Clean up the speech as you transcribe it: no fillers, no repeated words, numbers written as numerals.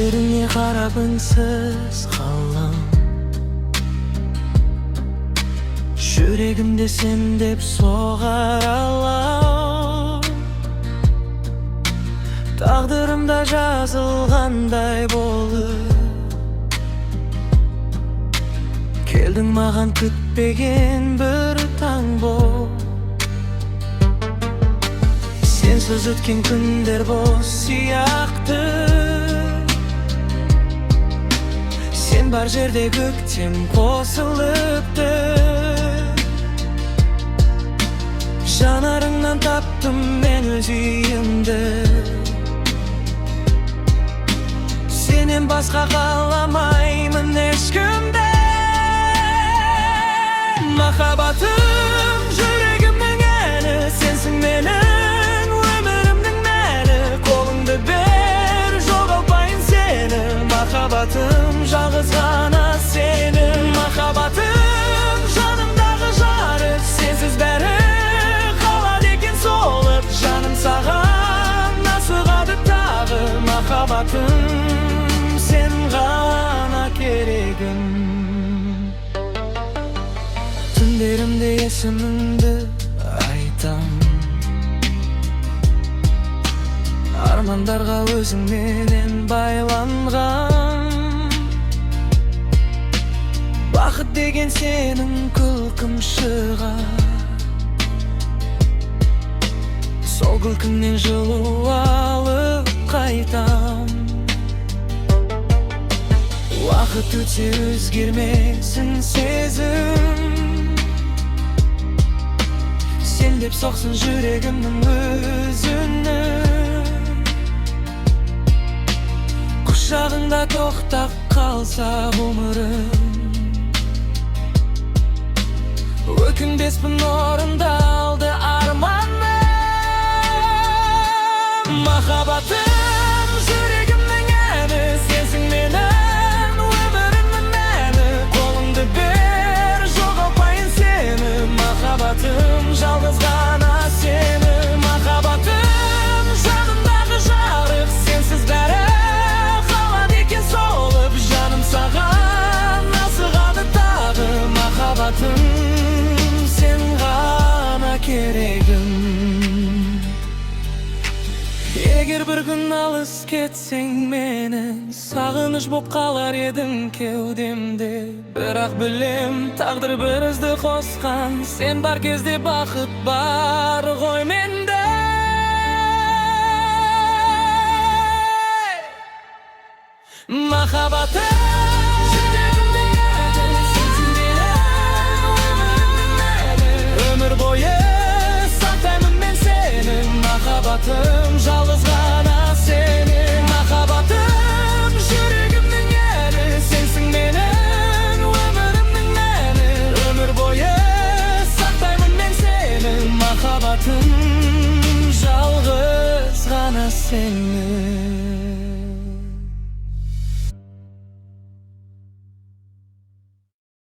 Gözlerine karab ınsiz kallam. Yüreğimde sen dep soğar alam. Taqdırımda жазылғандай болып Келдің маған күтпеген бір таң болып. Sensiz ötken күндер бос сияқты. Sen бар жерде көктем қосылыпты. Жанарыңнан таптым мен өз үйімді. Сенен басқа қаламаймын ешкімді. Махаббатым жүрегімнің әні, сенсің менің өмірімнің мәні. Қолыңды бер, жоғалтпайын сені. Махаббатым жалғыз ғана сені. Махаббатым жанымдағы жарық, сенсіз бәрі қалады екен солып. Жаным саған асығады тағы. Махаббатым сен ғана керегім. Түндерімде есіміңді айтам, армандарға өзіңменен байланған. Бақыт деген сенің күлкің шығар. Сол күлкіңнен жылу алып қайтам. Уақыт өтсе өзгермесін сезім. Сен деп соқсын жүрегімнің өзіні. Құшағыңда тоқтап қалса ғұмырым. Өкінбеспін орындалды арманым. Махаббатым жүрегімнің әні, сенсің менің өмірімнің мәні. Қолыңды бер, жоғалтпайын сені. Махаббатым жалғыз ғана сені. Махаббатым жанымдағы жарық, сенсіз бәрі қалады екен солып. Жаным саған асығады тағы. Махаббатым сен ғана керегім. Егер бір күн алыс кетсең менен, сағыныш боп қалар едің кеудемде. Бірақ білем, тағдыр бізді қосқан. Сен бар кезде бақыт бар ғой менде. Махаббатым өмір бойы сақтаймын мен сені. Махаббатым жалғыз ғана сені. Махаббатым жүрегімнің әні, сенсің менің өмірімнің мәні. Өмір бойы сақтаймын мен сені. Махаббатым жалғыз ғана сені.